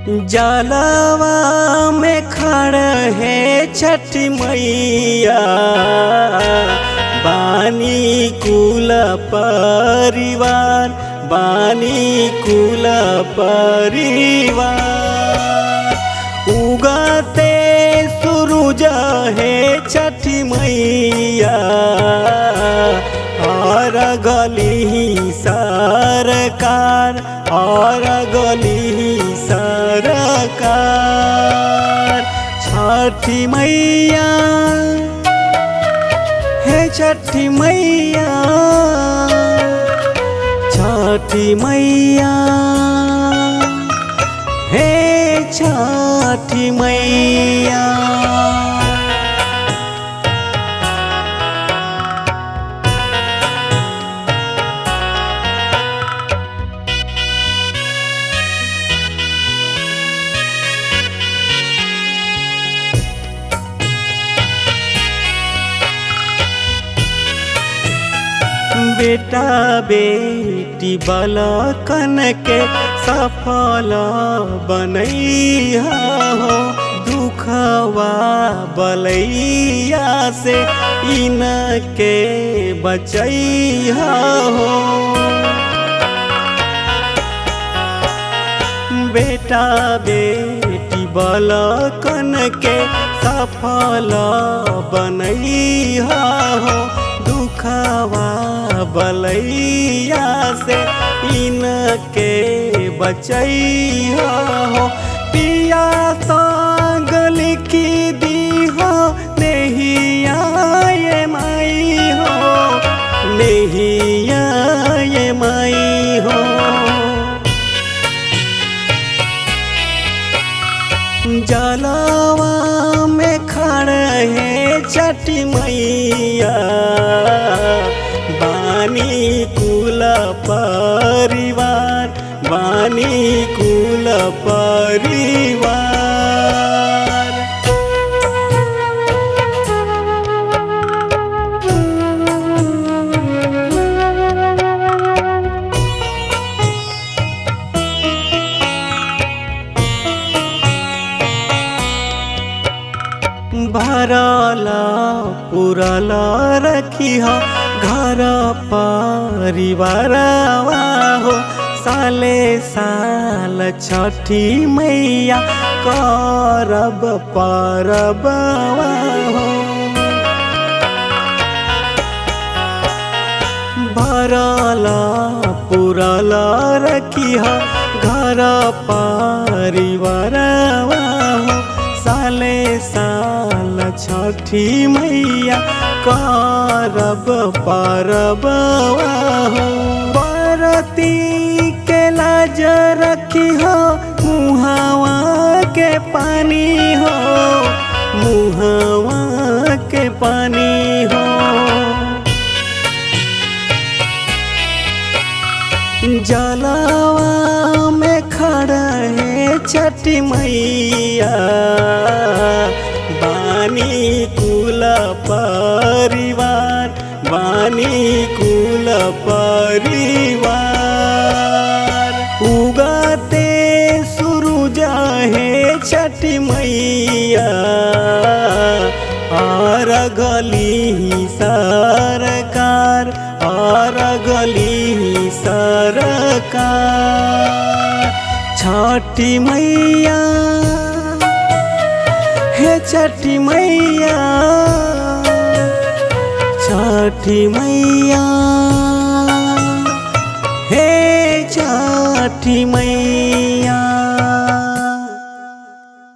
जलवा में खड़ है छठी मैया, बानी कुल परिवार, बानी कुल परिवार। उगते सूरज है छठी मैया, और गली सरकार, और गली सरकार। छठी मैया है छठी मैया, छठी मैया है छठी मैया। बेटा बेटी बालकन के सफल बनैया हो, दुखवा बलैया से इनके बचैया हो। बेटा बेटी बालकन के सफल बनैया हो, दुखवा बलैया से इनके बचैया हो। पिया संग लिखी दी हो नैया ये माई हो, नैया ये माई हो। जलवा में खड़ है छठी मैया, बानी कुल परिवार, बानी कुल परिवार। भरल पुरल रखी हो घर परिवारवा हो, साले साल छठी मैया करब परबवा हो। भरल पुरल रखी हो घर परिवारवा हो, साले साल छठी मैया करब परबवा हो। बरती के लाज रखी हो, मुहावा के पानी हो, मुहावा के पानी हो। जलवा में खड़ है छठी मैया, बानी कुल परिवार, बानी कुल परिवार। उगते सूरज है छठी मैया, और गली सरकार, और गली सरकार। छठी मैया है छठी मैया, छठी मैया है छठी मैया।